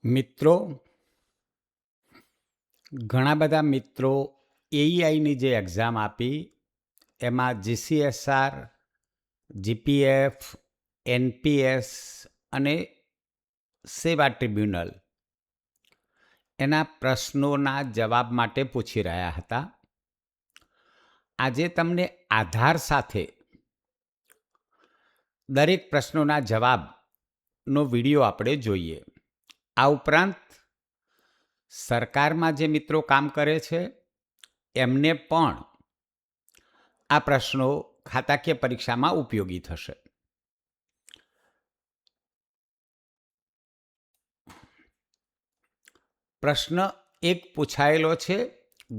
મિત્રો, ઘણા બધા મિત્રો એઈઆઈની જે એક્ઝામ આપી એમાં જીસીએસઆર, જીપીએફ, એનપીએસ અને સેવા ટ્રિબ્યુનલ એના પ્રશ્નોના જવાબ માટે પૂછી રહ્યા હતા. આજે તમને આધાર સાથે દરેક પ્રશ્નોના જવાબનો વિડીયો આપણે જોઈએ. આ ઉપરાંત સરકારમાં જે મિત્રો કામ કરે છે એમને પણ આ પ્રશ્નો ખાતાકીય પરીક્ષામાં ઉપયોગી થશે. પ્રશ્ન 1 પૂછાયેલો છે,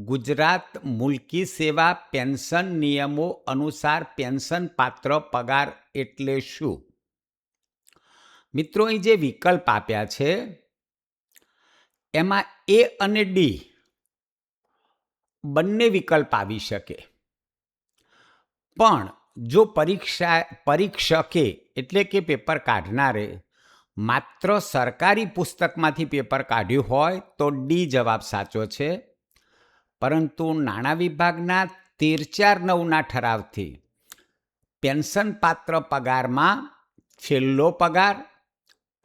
ગુજરાત મુલ્કી સેવા પેન્શન નિયમો અનુસાર પેન્શન પાત્ર પગાર એટલે શું? મિત્રો, અહીં જે વિકલ્પ આપ્યા છે એમાં એ અને ડી બંને વિકલ્પ આવી શકે, પણ જો પરીક્ષકે એટલે કે પેપર કાઢનારે માત્ર સરકારી પુસ્તકમાંથી પેપર કાઢ્યું હોય તો ડી જવાબ સાચો છે. પરંતુ નાણાં વિભાગના 13-4-9ના ઠરાવથી પેન્શન પાત્ર પગારમાં છેલ્લો પગાર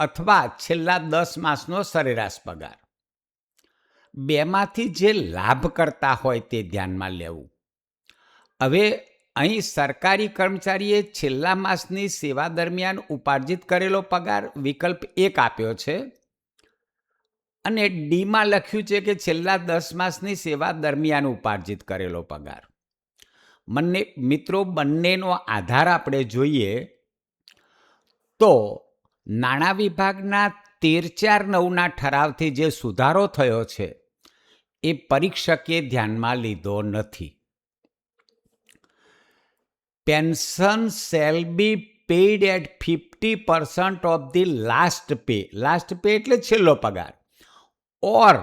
અથવા છેલ્લા 10 માસનો સરેરાશ પગાર બેમાંથી જે લાભ કરતા હોય તે ધ્યાનમાં લેવું. હવે અહીં સરકારી કર્મચારીએ છેલ્લા માસની સેવા દરમિયાન ઉપાર્જિત કરેલો પગાર વિકલ્પ 1 આપ્યો છે અને ડીમાં લખ્યું છે કે છેલ્લા 10 માસની સેવા દરમિયાન ઉપાર્જિત કરેલો પગાર. મિત્રો, બંનેનો આધાર આપણે જોઈએ તો નાણાં વિભાગના 13-4-9ના ઠરાવથી જે સુધારો થયો છે એ પરીક્ષકે ધ્યાનમાં લીધો નથી. Pension shall be paid at 50% of the last pay. Last pay એટલે છેલ્લો પગાર, ઓર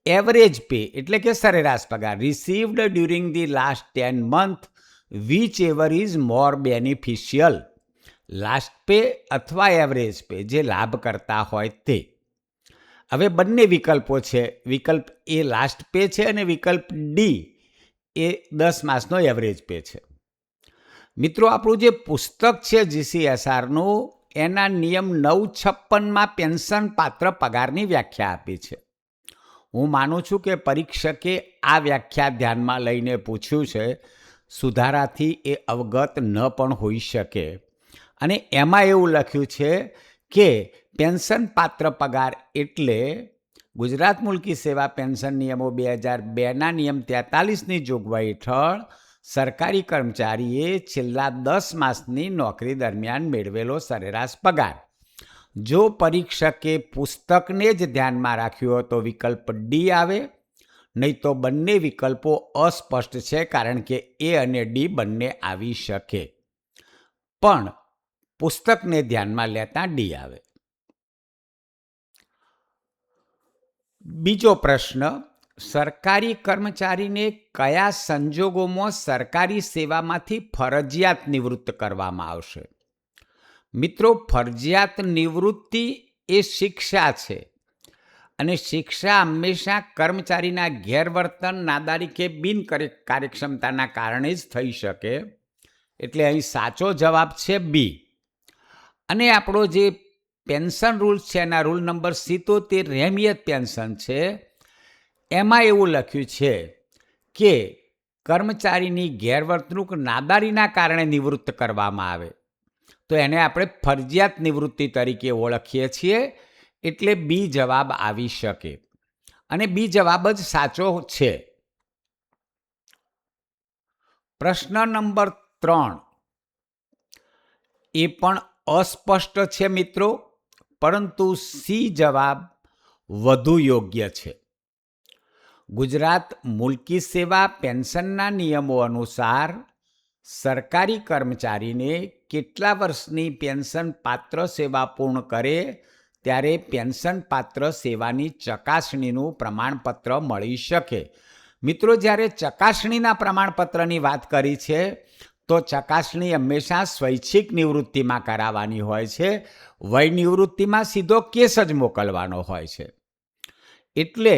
એવરેજ પે એટલે કે સરેરાશ પગાર received during the last 10 month which ever is more beneficial. Last pay અથવા એવરેજ પે જે લાભ કરતા હોય તે. હવે બંને વિકલ્પો છે. વિકલ્પ એ લાસ્ટ પે છે અને વિકલ્પ ડી એ 10 માસનો એવરેજ પે છે. મિત્રો, આપણું જે પુસ્તક છે જીસીએસઆરનું એના નિયમ 956માં પેન્શન પાત્ર પગારની વ્યાખ્યા આપી છે. હું માનું છું કે પરીક્ષકે આ વ્યાખ્યા ધ્યાનમાં લઈને પૂછ્યું છે. સુધારાથી એ અવગત ન પણ હોઈ શકે. અને એમાં એવું લખ્યું છે કે પેન્શન પાત્ર પગાર એટલે ગુજરાત મુલ્કી સેવા પેન્શન નિયમો 2002ના નિયમ 43ની જોગવાઈ હેઠળ સરકારી કર્મચારીએ છેલ્લા 10 માસની નોકરી દરમિયાન મેળવેલો સરેરાશ પગાર. જો પરીક્ષકે પુસ્તકને જ ધ્યાનમાં રાખ્યું હોય તો વિકલ્પ ડી આવે, નહીં તો બંને વિકલ્પો અસ્પષ્ટ છે, કારણ કે એ અને ડી બંને આવી શકે, પણ પુસ્તકને ધ્યાનમાં લેતા ડી આવે. બીજો પ્રશ્ન, સરકારી કર્મચારીને કયા સંજોગોમાં સરકારી સેવામાંથી ફરજિયાત નિવૃત્ત કરવામાં આવશે? મિત્રો, ફરજિયાત નિવૃત્તિ એ શિક્ષા છે અને શિક્ષા હંમેશા કર્મચારીના ગેરવર્તન, નાદારી કે બિનકાર્યક્ષમતાના કારણે જ થઈ શકે. એટલે અહીં સાચો જવાબ છે બી. અને આપણો જે પેન્શન રૂલ્સ છે એના રૂલ નંબર 77 રહેમિયત પેન્શન છે એમાં એવું લખ્યું છે કે કર્મચારીની ગેરવર્તણૂક, નાદારીના કારણે નિવૃત્ત કરવામાં આવે તો એને આપણે ફરજિયાત નિવૃત્તિ તરીકે ઓળખીએ છીએ. એટલે બી જવાબ આવી શકે અને બી જવાબ જ સાચો છે. પ્રશ્ન નંબર 3 એ પણ અસ્પષ્ટ છે મિત્રો, પરંતુ સી જવાબ વધુ યોગ્ય છે. ગુજરાત મુલ્કી સેવા પેન્શનના નિયમો અનુસાર સરકારી કર્મચારીને કેટલા વર્ષની પેન્શન પાત્ર સેવા પૂર્ણ કરે ત્યારે પેન્શન પાત્ર સેવાની ચકાસણીનું પ્રમાણપત્ર મળી શકે. મિત્રો, જ્યારે ચકાસણીના પ્રમાણપત્રની વાત કરી છે તો ચકાસણી હંમેશા સ્વૈચ્છિક નિવૃત્તિમાં કરાવવાની હોય છે. વય નિવૃત્તિમાં સીધો કેસ જ મોકલવાનો હોય છે. એટલે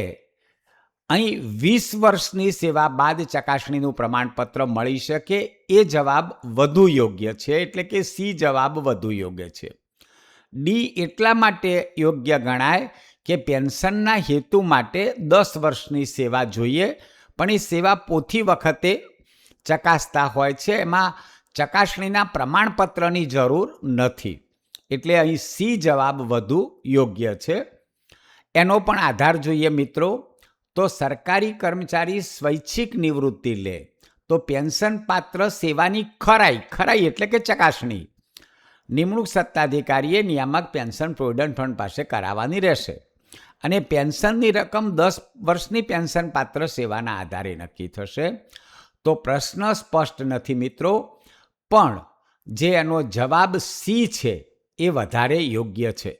અહીં 20 વર્ષની સેવા બાદ ચકાસણીનું પ્રમાણપત્ર મળી શકે એ જવાબ વધુ યોગ્ય છે. એટલે કે સી જવાબ વધુ યોગ્ય છે. ડી એટલા માટે યોગ્ય ગણાય કે પેન્શનના હેતુ માટે 10 વર્ષની સેવા જોઈએ, પણ એ સેવા પોથી વખતે ચકાસતા હોય છે, એમાં ચકાસણીના પ્રમાણપત્રની જરૂર નથી. એટલે અહીં સી જવાબ વધુ યોગ્ય છે. એનો પણ આધાર જોઈએ મિત્રો, તો સરકારી કર્મચારી સ્વૈચ્છિક નિવૃત્તિ લે તો પેન્શન પાત્ર સેવાની ખરાઈ એટલે કે ચકાસણી નિમણૂક સત્તાધિકારીએ નિયામક પેન્શન પ્રોવિડન્ટ ફંડ પાસે કરાવવાની રહેશે. અને પેન્શનની રકમ 10 વર્ષની પેન્શન પાત્ર સેવાના આધારે નક્કી થશે. તો પ્રશ્ન સ્પષ્ટ નથી મિત્રો, પણ જે એનો જવાબ સી છે એ વધારે યોગ્ય છે.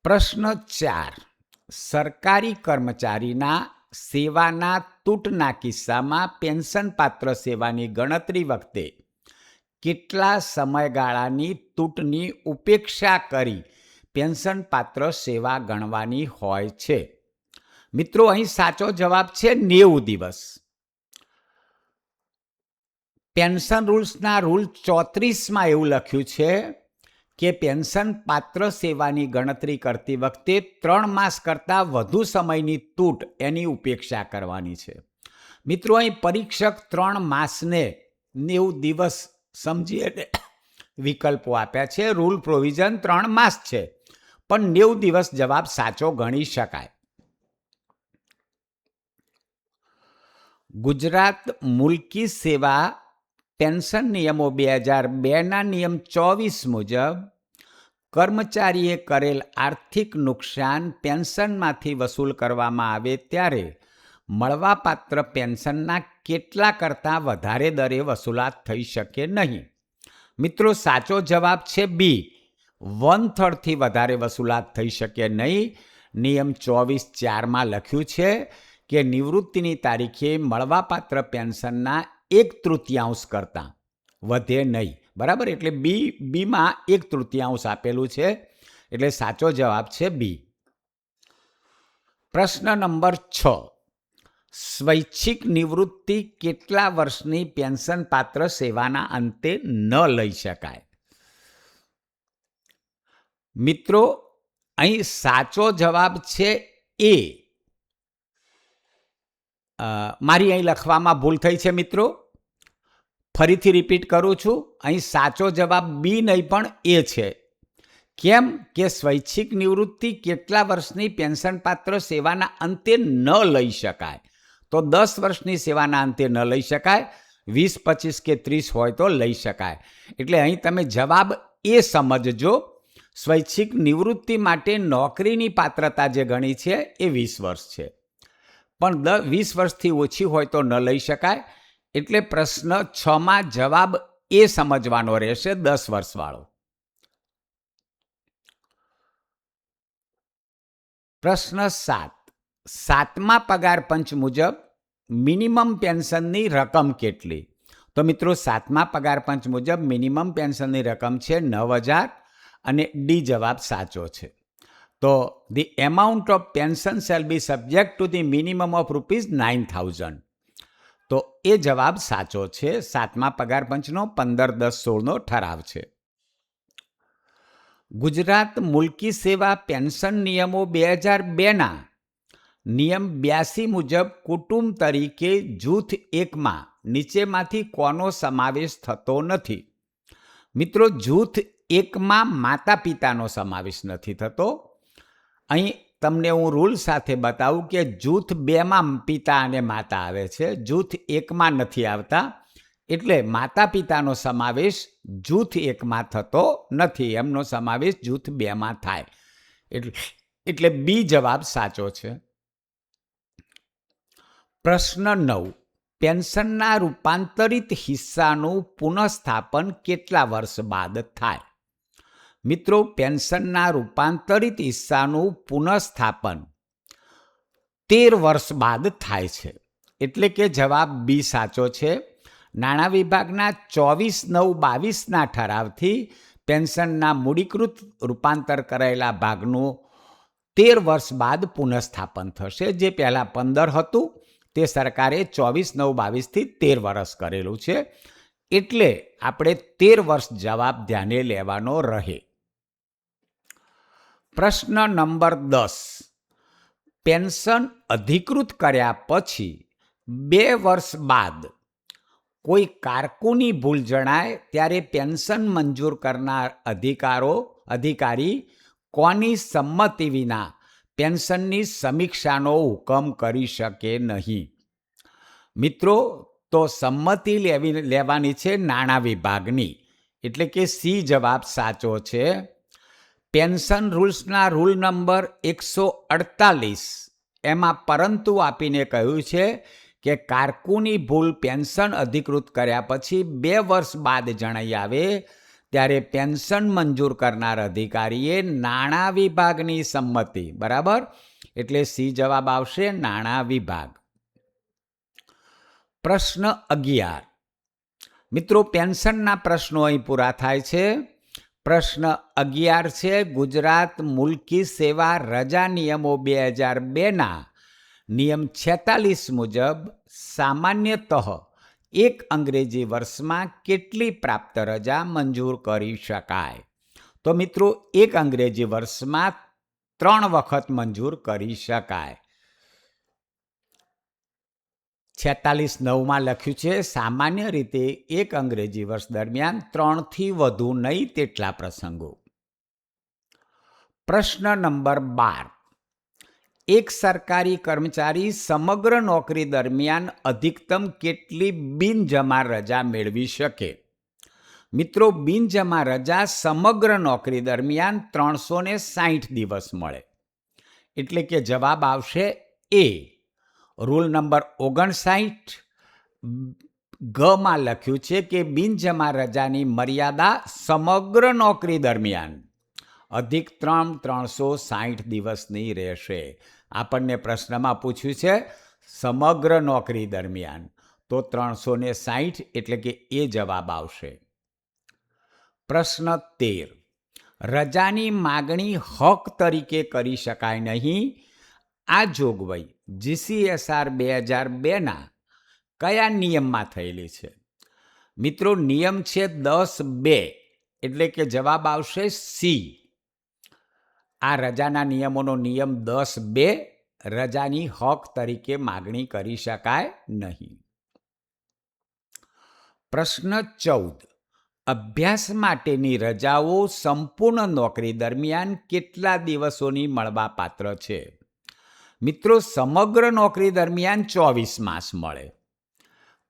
પ્રશ્ન 4. સરકારી કર્મચારીના સેવાના તૂટના કિસ્સામાં પેન્શન પાત્ર સેવાની ગણતરી વખતે કેટલા સમયગાળાની તૂટની ઉપેક્ષા કરી પેન્શન પાત્ર સેવા ગણવાની હોય છે? મિત્રો, અહીં સાચો જવાબ છે 90 દિવસ. પેન્શન રૂલ્સના રૂલ 34માં એવું લખ્યું છે કે પેન્શન પાત્ર સેવાની ગણતરી કરતી વખતે 3 માસ કરતાં વધુ સમયની તૂટ એની ઉપેક્ષા કરવાની છે. મિત્રો, અહીં પરીક્ષક 3 માસને 90 દિવસ સમજીને વિકલ્પો આપ્યા છે. રૂલ પ્રોવિઝન 3 માસ છે, પણ 90 દિવસ જવાબ સાચો ગણી શકાય. ગુજરાત મુલ્કી સેવા પેન્શન નિયમો 2002ના નિયમ 24 મુજબ કર્મચારીએ કરેલ આર્થિક નુકસાન પેન્શનમાંથી વસૂલ કરવામાં આવે ત્યારે મળવાપાત્ર પેન્શનના કેટલા કરતાં વધારે દરે વસૂલાત થઈ શકે નહીં. મિત્રો, સાચો જવાબ છે બી, 1/3 થી વધારે વસૂલાત થઈ શકે નહીં. નિયમ 24(4) લખ્યું છે કે નિવૃત્તિની તારીખે મળવાપાત્ર પેન્શનના 1/3 કરતાં વધે નહીં. બરાબર, એટલે બીમાં 1/3 આપેલું છે, એટલે સાચો જવાબ છે બી. પ્રશ્ન નંબર 6. સ્વૈચ્છિક નિવૃત્તિ કેટલા વર્ષની પેન્શન પાત્ર સેવાના અંતે ન લઈ શકાય? મિત્રો, અહીં સાચો જવાબ છે એ. મારી અહીં લખવામાં ભૂલ થઈ છે મિત્રો, ફરીથી રિપીટ કરું છું. અહીં સાચો જવાબ બી નહીં પણ એ છે. કેમ કે સ્વૈચ્છિક નિવૃત્તિ કેટલા વર્ષની પેન્શન પાત્ર સેવાના અંતે ન લઈ શકાય? તો 10 વર્ષની સેવાના અંતે ન લઈ શકાય, 20, 25 કે 30 હોય તો લઈ શકાય. એટલે અહીં તમે જવાબ એ સમજજો. સ્વૈચ્છિક નિવૃત્તિ માટે નોકરીની પાત્રતા જે ગણી છે એ 20 વર્ષ છે, પણ 20 વર્ષથી ઓછી હોય તો ન લઈ શકાય. એટલે પ્રશ્ન 6માં જવાબ એ સમજવાનો રહેશે, 10 વર્ષવાળો. પ્રશ્ન 7. 7મા પગાર પંચ મુજબ મિનિમમ પેન્શનની રકમ કેટલી? તો મિત્રો, 7મા પગાર પંચ મુજબ મિનિમમ પેન્શનની રકમ છે 9,000 અને ડી જવાબ સાચો છે. તો the amount of pension shall B subject to the minimum of ₹9,000. તો એ જવાબ સાચો છે. 7મા પગાર પંચનો 15/10/16નો ઠરાવ છે. ગુજરાત મુલ્કી સેવા પેન્શન નિયમો 2002ના નિયમ 82 મુજબ કુટુંબ તરીકે જૂથ 1માં નીચેમાંથી કોનો સમાવેશ થતો નથી? મિત્રો, જૂથ 1માં માતા પિતાનો સમાવેશ નથી થતો. અહીં તમને હું રૂલ સાથે બતાવું કે જૂથ 2માં પિતા અને માતા આવે છે, જૂથ 1માં નથી આવતા. એટલે માતા પિતાનો સમાવેશ જૂથ 1માં થતો નથી, એમનો સમાવેશ જૂથ 2માં થાય. એટલે બી જવાબ સાચો છે. પ્રશ્ન 9. પેન્શનના રૂપાંતરિત હિસ્સાનું પુનઃસ્થાપન કેટલા વર્ષ બાદ થાય? મિત્રો, પેન્શનના રૂપાંતરિત હિસ્સાનું પુનઃસ્થાપન 13 વર્ષ બાદ થાય છે. એટલે કે જવાબ બી સાચો છે. નાણાં વિભાગના 24/9/22ના ઠરાવથી પેન્શનના મૂડીકૃત રૂપાંતર કરાયેલા ભાગનું 13 વર્ષ બાદ પુનઃસ્થાપન થશે. જે પહેલાં 15 હતું તે સરકારે 24/9/22થી 13 વર્ષ કરેલું છે. એટલે આપણે 13 વર્ષ જવાબ ધ્યાને લેવાનો રહે. પ્રશ્ન નંબર 10. પેન્શન અધિકૃત કર્યા પછી 2 વર્ષ બાદ કોઈ કારકુની ભૂલ જણાય ત્યારે પેન્શન મંજૂર કરનાર અધિકારી કોની સંમતિ વિના પેન્શનની સમીક્ષાનો હુકમ કરી શકે નહીં? મિત્રો, તો સંમતિ લેવાની છે નાણાં વિભાગની, એટલે કે સી જવાબ સાચો છે. પેન્શન રૂલ્સના રૂલ નંબર 148 એમાં પરંતુ આપીને કહ્યું છે કે કારકુની ભૂલ પેન્શન અધિકૃત કર્યા પછી 2 વર્ષ બાદ જણાઈ આવે ત્યારે પેન્શન મંજૂર કરનાર અધિકારીએ નાણાં વિભાગની સંમતિ, બરાબર, એટલે સી જવાબ આવશે નાણાં વિભાગ. પ્રશ્ન 11. મિત્રો, પેન્શનના પ્રશ્નો અહીં પૂરા થાય છે. પ્રશ્ન 11 છે ગુજરાત મુલ્કી સેવા રજા નિયમો 2002ના નિયમ 46 મુજબ સામાન્યતઃ એક અંગ્રેજી વર્ષમાં કેટલી પ્રાપ્ત રજા મંજૂર કરી શકાય? તો મિત્રો, એક અંગ્રેજી વર્ષમાં 3 વખત મંજૂર કરી શકાય. 46(9) લખ્યું છે સામાન્ય રીતે એક અંગ્રેજી વર્ષ દરમિયાન 3થી વધુ નહીં તેટલા પ્રસંગો. પ્રશ્ન નંબર 12. એક સરકારી કર્મચારી સમગ્ર નોકરી દરમિયાન અધિકતમ કેટલી બિનજમા રજા મેળવી શકે? મિત્રો, બિનજમા રજા સમગ્ર નોકરી દરમિયાન 360 દિવસ મળે. એટલે કે જવાબ આવશે એ. રૂલ નંબર 59 ગમાં લખ્યું છે કે બિનજમા રજાની મર્યાદા સમગ્ર નોકરી દરમિયાન અધિકતમ 360 દિવસની રહેશે. આપણને પ્રશ્નમાં પૂછ્યું છે સમગ્ર નોકરી દરમિયાન, તો 360 એટલે કે એ જવાબ આવશે. પ્રશ્ન 13. રજાની માગણી હક તરીકે કરી શકાય નહીં. આ જોગવાઈ GCSR 2002ના કયા નિયમમાં થયેલી છે? મિત્રો, નિયમ છે 10(2), એટલે કે જવાબ આવશે સી. આ રજાના નિયમોનો નિયમ 10(2), રજાની હક તરીકે માગણી કરી શકાય નહીં. પ્રશ્ન 14. અભ્યાસ માટેની રજાઓ સંપૂર્ણ નોકરી દરમિયાન કેટલા દિવસોની મળવાપાત્ર છે? મિત્રો, સમગ્ર નોકરી દરમિયાન 24 માસ મળે.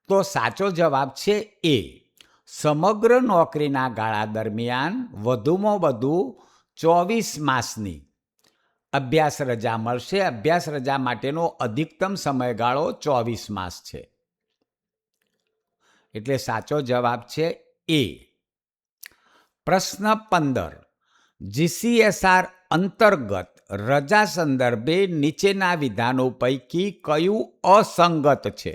તો સાચો જવાબ છે એ. સમગ્ર નોકરીના ગાળા દરમિયાન વધુમાં વધુ 24 માસની અભ્યાસ રજા મળશે. અભ્યાસ રજા માટેનો અધિકતમ સમયગાળો 24 માસ છે. એટલે સાચો જવાબ છે એ. પ્રશ્ન 15. GCSR અંતર્ગત રજા સંદર્ભે નીચેના વિધાનો પૈકી કયું અસંગત છે?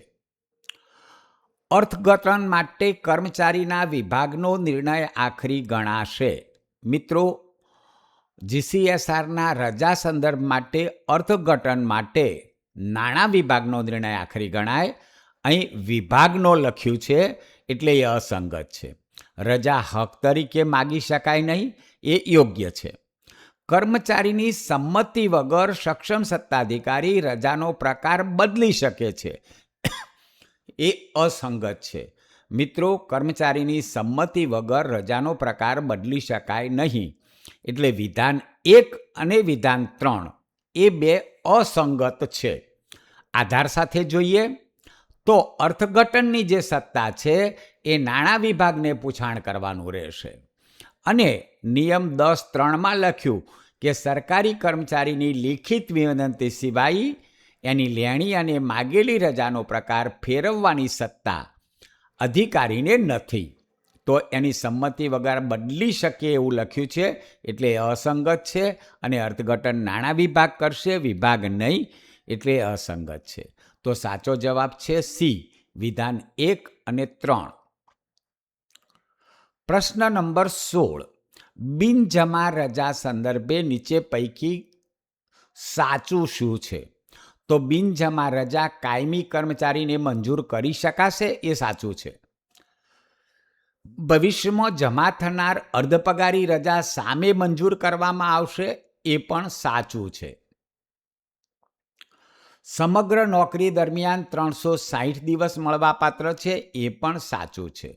અર્થઘટન માટે કર્મચારીના વિભાગનો નિર્ણય આખરી ગણાશે. મિત્રો, GCSRના રજા સંદર્ભ માટે અર્થઘટન માટે નાણાં વિભાગનો નિર્ણય આખરી ગણાય. અહીં વિભાગનો લખ્યું છે એટલે એ અસંગત છે. રજા હક તરીકે માગી શકાય નહીં, એ યોગ્ય છે. કર્મચારીની સંમતિ વગર સક્ષમ સત્તાધિકારી રજાનો પ્રકાર બદલી શકે છે, એ અસંગત છે. મિત્રો, કર્મચારીની સંમતિ વગર રજાનો પ્રકાર બદલી શકાય નહીં. એટલે વિધાન 1 અને વિધાન 3 એ 2 અસંગત છે. આધાર સાથે જોઈએ તો અર્થઘટનની જે સત્તા છે એ નાણાં વિભાગને પૂછાણ કરવાનું રહેશે. અને નિયમ 10(3) લખ્યું કે સરકારી કર્મચારીની લિખિત વિનંતી સિવાય એની લેણી અને માગેલી રજાનો પ્રકાર ફેરવવાની સત્તા અધિકારીને નથી. તો એની સંમતિ વગર બદલી શકે એવું લખ્યું છે, એટલે અસંગત છે. અને અર્થઘટન નાણાં વિભાગ કરશે, વિભાગ નહીં, એટલે અસંગત છે. તો સાચો જવાબ છે સી, વિધાન 1 અને 3. પ્રશ્ન નંબર 16. બિનજમા રજા સંદર્ભે નીચે પૈકી સાચું શું છે? તો બિનજમા રજા કાયમી કર્મચારીને મંજૂર કરી શકાશે, એ સાચું છે. ભવિષ્યમાં જમા થનાર અર્ધપગારી રજા સામે મંજૂર કરવામાં આવશે, એ પણ સાચું છે. સમગ્ર નોકરી દરમિયાન 360 દિવસ મળવાપાત્ર છે, એ પણ સાચું છે.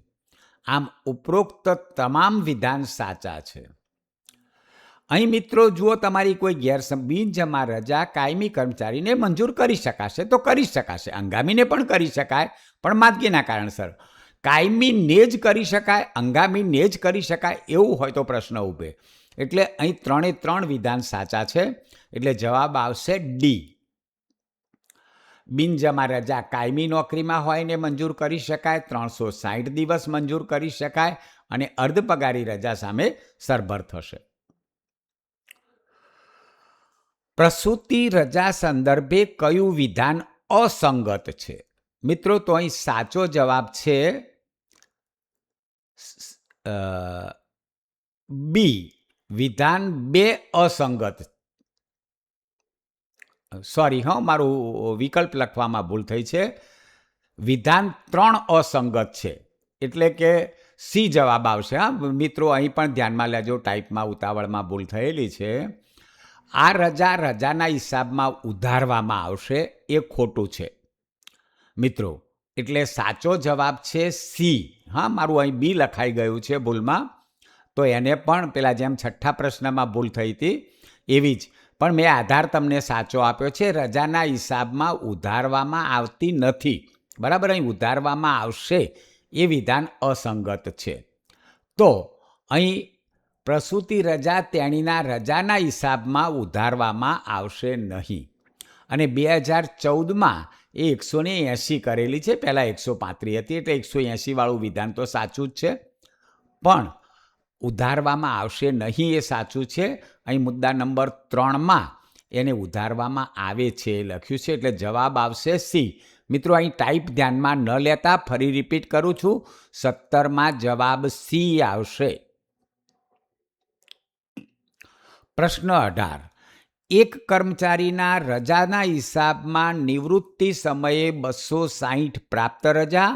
આમ ઉપરોક્ત તમામ વિધાન સાચા છે. અહીં મિત્રો જુઓ, તમારી કોઈ બિનજમા રજા કાયમી કર્મચારીને મંજૂર કરી શકાશે તો કરી શકાશે, હંગામીને પણ કરી શકાય, પણ માંદગીના કારણસર. કાયમીને જ કરી શકાય, હંગામીને જ કરી શકાય એવું હોય તો પ્રશ્ન ઊભે. એટલે અહીં 3 વિધાન સાચા છે, એટલે જવાબ આવશે ડી. બિનજમા રજા કાયમી નોકરીમાં હોય ને મંજૂર કરી શકાય, 360 દિવસ મંજૂર કરી શકાય, અને અર્ધપગારી રજા સામે સરભર થશે. પ્રસૂતિ રજા સંદર્ભે કયું વિધાન અસંગત છે? મિત્રો તો અહીં સાચો જવાબ છે બી, વિધાન 2 અસંગત. સોરી, મારું વિકલ્પ લખવામાં ભૂલ થઈ છે. વિધાન 3 અસંગત છે, એટલે કે સી જવાબ આવશે. મિત્રો અહીં પણ ધ્યાનમાં લેજો, ટાઈપમાં ઉતાવળમાં ભૂલ થયેલી છે. આ રજાના હિસાબમાં ઉધારવામાં આવશે, એ ખોટું છે મિત્રો. એટલે સાચો જવાબ છે સી. મારું અહીં બી લખાઈ ગયું છે ભૂલમાં, તો એને પણ પેલા જેમ છઠ્ઠા પ્રશ્નમાં ભૂલ થઈ હતી એવી જ, પણ મેં આધાર તમને સાચો આપ્યો છે. રજાના હિસાબમાં ઉધારવામાં આવતી નથી, બરાબર. અહીં ઉધારવામાં આવશે એ વિધાન અસંગત છે. તો અહીં પ્રસૂતિ રજા તેણીના રજાના હિસાબમાં ઉધારવામાં આવશે નહીં. અને 2014માં એ 180 કરેલી છે, પહેલાં 135 હતી, એટલે 180 વાળું વિધાન તો સાચું જ છે, પણ ઉધારવામાં આવશે નહીં એ સાચું છે. અહીં મુદ્દા નંબર 3માં એને ઉધારવામાં આવે છે એ લખ્યું છે, એટલે જવાબ આવશે સી. મિત્રો અહીં ટાઈપ ધ્યાનમાં ન લેતા ફરી રિપીટ કરું છું, 17માં જવાબ સી આવશે. પ્રશ્ન 18. એક કર્મચારીના રજાના હિસાબમાં નિવૃત્તિ સમયે 260 પ્રાપ્ત રજા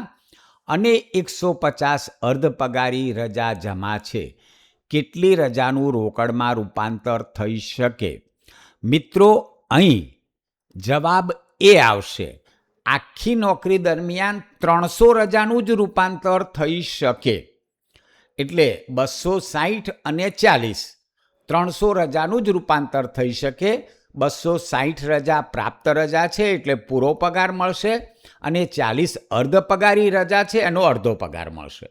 અને 150 અર્ધપગારી રજા જમા છે. કેટલી રજાનું રોકડમાં રૂપાંતર થઈ શકે? મિત્રો અહીં જવાબ એ આવશે, આખી નોકરી દરમિયાન 300 રજાનું જ રૂપાંતર થઈ શકે. એટલે 260 અને 40, 300 રજાનું જ રૂપાંતર થઈ શકે. 260 રજા પ્રાપ્ત રજા છે, એટલે પૂરો પગાર મળશે, અને 40 અર્ધપગારી રજા છે, એનો અડધો પગાર મળશે.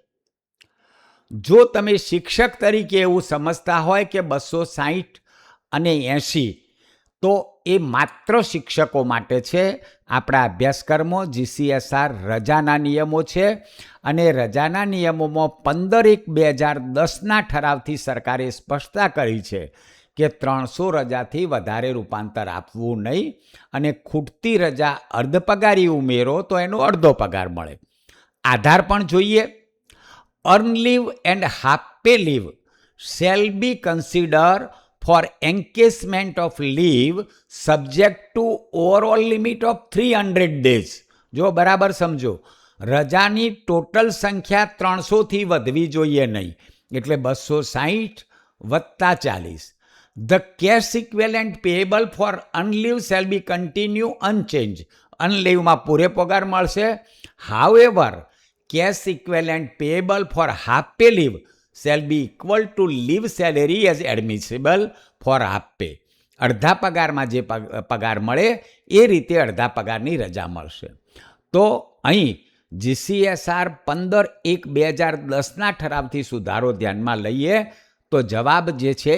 જો તમે શિક્ષક તરીકે એવું સમજતા હોય કે 260 અને 80 તો એ માત્ર શિક્ષકો માટે છે. આપણા અભ્યાસક્રમો GCSR રજાના નિયમો છે, અને રજાના નિયમોમાં 15/1/2010ના ઠરાવથી સરકારે સ્પષ્ટતા કરી છે કે 300 રજાથી વધારે રૂપાંતર આપવું નહીં, અને ખૂટતી રજા અર્ધપગારી ઉમેરો તો એનો અડધો પગાર મળે. આધાર પણ જોઈએ. Earn leave and half pay leave shall be consider for encashment of leave subject to overall limit of 300 days. જો બરાબર સમજો, રજાની ટોટલ સંખ્યા 300થી વધવી જોઈએ નહીં, એટલે 260 વત્તા 40. The cash equivalent payable for unleave shall be continue unchanged. અનલીવમાં પૂરે પગાર મળશે. However, cash equivalent payable for half pay leave shall be equal to leave salary as admissible for half pay. અડધા પગારમાં જે પગાર મળે એ રીતે અડધા પગારની રજા મળશે. તો અહીં GCSR 15/1/2010ના ઠરાવથી સુધારો ધ્યાનમાં લઈએ તો જવાબ જે છે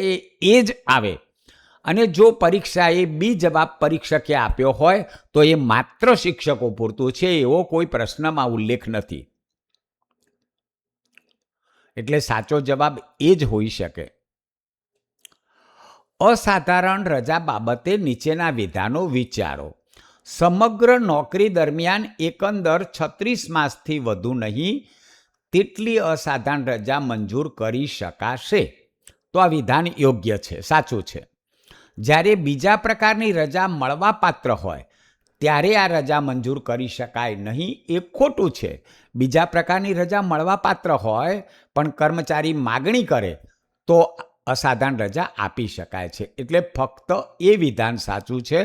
એ જ આવે. અને જો પરીક્ષાએ બી જવાબ પરીક્ષકે આપ્યો હોય તો એ માત્ર શિક્ષકો પૂરતું છે, એવો કોઈ પ્રશ્નમાં ઉલ્લેખ નથી. એટલે સાચો જવાબ એ જ હોઈ શકે. અસાધારણ રજા બાબતે નીચેના વિધાનો વિચારો. સમગ્ર નોકરી દરમિયાન એકંદર 36 માસથી વધુ નહીં તેટલી અસાધારણ રજા મંજૂર કરી શકાશે. તો આ વિધાન યોગ્ય છે, સાચું છે. જ્યારે બીજા પ્રકારની રજા મળવાપાત્ર હોય ત્યારે આ રજા મંજૂર કરી શકાય નહીં એ ખોટું છે. બીજા પ્રકારની રજા મળવાપાત્ર હોય પણ કર્મચારી માગણી કરે તો અસાધારણ રજા આપી શકાય છે. એટલે ફક્ત એ વિધાન સાચું છે,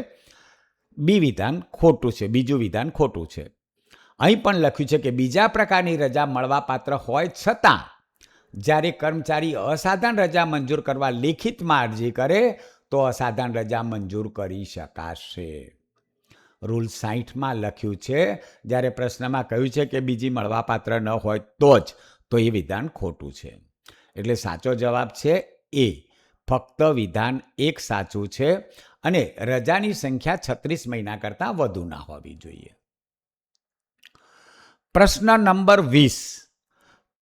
બી વિધાન ખોટું છે, બીજું વિધાન ખોટું છે. અહીં પણ લખ્યું છે કે બીજા પ્રકારની રજા મળવાપાત્ર હોય છતાં જ્યારે કર્મચારી અસાધારણ રજા મંજૂર કરવા લેખિતમાં અરજી કરે તો અસાધારણ રજા મંજૂર કરી શકાશે. રૂલ 60માં લખ્યું છે, જ્યારે પ્રશ્નમાં કહ્યું છે કે બીજી મળવાપાત્ર ન હોય તો જ, તો એ વિધાન ખોટું છે. એટલે સાચો જવાબ છે એ. ફક્ત વિધાન એક સાચું છે અને રજાની સંખ્યા 36 મહિના કરતાં વધુ ના હોવી જોઈએ. પ્રશ્ન નંબર 20.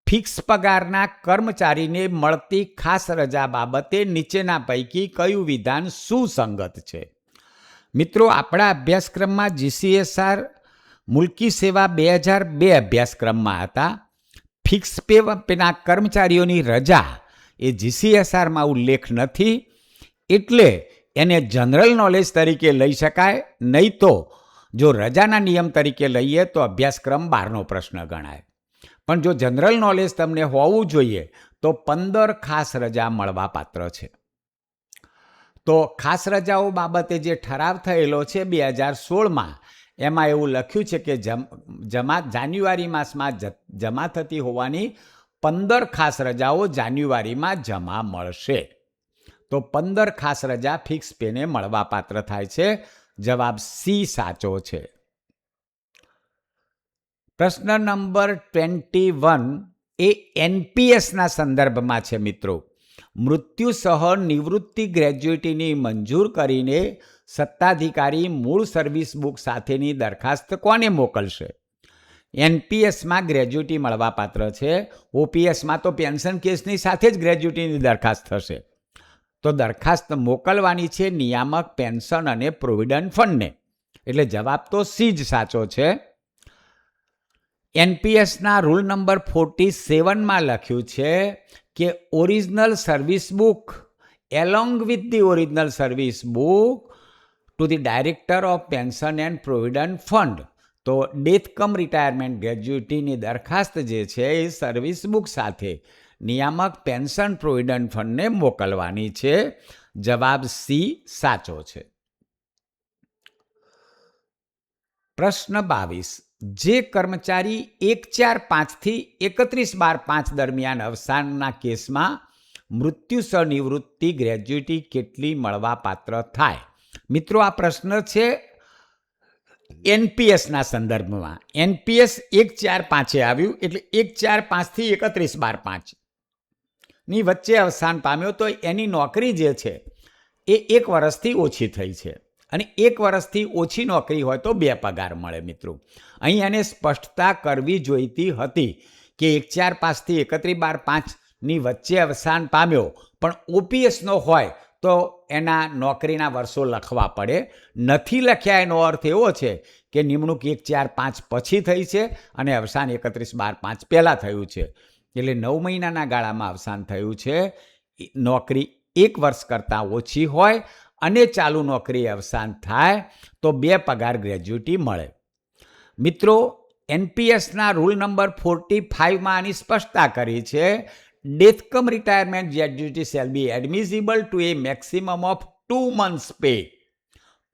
ફિક્સ પગારના કર્મચારીને મળતી ખાસ રજા બાબતે નીચેના પૈકી કયું વિધાન સુસંગત છે? મિત્રો, આપણા અભ્યાસક્રમમાં GCSR મુલ્કી સેવા 2002 અભ્યાસક્રમમાં હતા. ફિક્સ પેના કર્મચારીઓની રજા એ GCSRમાં ઉલ્લેખ નથી, એટલે એને જનરલ નોલેજ તરીકે લઈ શકાય. નહીં તો જો રજાના નિયમ તરીકે લઈએ તો અભ્યાસક્રમ 12નો પ્રશ્ન ગણાય. પણ જો જનરલ નોલેજ તમને હોવું જોઈએ તો 15 ખાસ રજા મળવાપાત્ર છે. તો ખાસ રજાઓ બાબતે જે ઠરાવ થયેલો છે 2016માં, એમાં એવું લખ્યું છે કે જાન્યુઆરી માસમાં જમા થતી હોવાની 15 ખાસ રજાઓ જાન્યુઆરીમાં જમા મળશે. તો 15 ખાસ રજા ફિક્સ પેને મળવાપાત્ર થાય છે. જવાબ સી સાચો છે. પ્રશ્ન નંબર 21 એ NPSના સંદર્ભમાં છે. મિત્રો, મૃત્યુ સહ નિવૃત્તિ ગ્રેજ્યુટીની મંજૂર કરીને સત્તાધિકારી મૂળ સર્વિસ બુક સાથેની દરખાસ્ત કોને મોકલશે? NPSમાં ગ્રેજ્યુટી મળવાપાત્ર છે. OPSમાં તો પેન્શન કેસની સાથે જ ગ્રેજ્યુટીની દરખાસ્ત થશે. તો દરખાસ્ત મોકલવાની છે નિયામક પેન્શન અને પ્રોવિડન્ટ ફંડને. એટલે જવાબ તો સી જ સાચો છે. NPSના રૂલ નંબર 47માં લખ્યું છે કે original service book along with the original service book to the director of pension and provident fund. તો ડેથ કમ રિટાયરમેન્ટ ગ્રેજ્યુટીની દરખાસ્ત જે છે એ સર્વિસ બુક સાથે નિયામક પેન્શન પ્રોવિડન્ટ ફંડને મોકલવાની છે. જવાબ સી સાચો છે. પ્રશ્ન 22. જે કર્મચારી 1/4/5 થી 31/12/5 દરમિયાન અવસાનના કેસમાં મૃત્યુ સહનિવૃત્તિ ગ્રેજ્યુટી કેટલી મળવાપાત્ર થાય? મિત્રો, આ પ્રશ્ન છે NPSના સંદર્ભમાં. NPS 1/4/5 આવ્યું, એટલે 1/4/5 થી 31/12/5 ની વચ્ચે અવસાન પામ્યો તો એની નોકરી જે છે એ 1 વર્ષથી ઓછી થઈ છે. અને 1 વર્ષથી ઓછી નોકરી હોય તો 2 પગાર મળે. મિત્રો, અહીં એને સ્પષ્ટતા કરવી જોઈતી હતી કે 1/4/5 થી 31/12/5ની વચ્ચે અવસાન પામ્યો, પણ OPSનો હોય તો એના નોકરીના વર્ષો લખવા પડે. નથી લખ્યા એનો અર્થ એવો છે કે નિમણૂક 1/4/5 પછી થઈ છે અને અવસાન 31/12/5 પહેલાં થયું છે. એટલે 9 મહિનાના ગાળામાં અવસાન થયું છે. નોકરી 1 વર્ષ કરતાં ઓછી હોય અને ચાલુ નોકરી અવસાન થાય તો 2 પગાર ગ્રેજ્યુટી મળે. મિત્રો, NPSના રૂલ નંબર 45માં આની સ્પષ્ટતા કરી છે. Death cum retirement gratuity shall be admissible to a maximum of 2 months pay.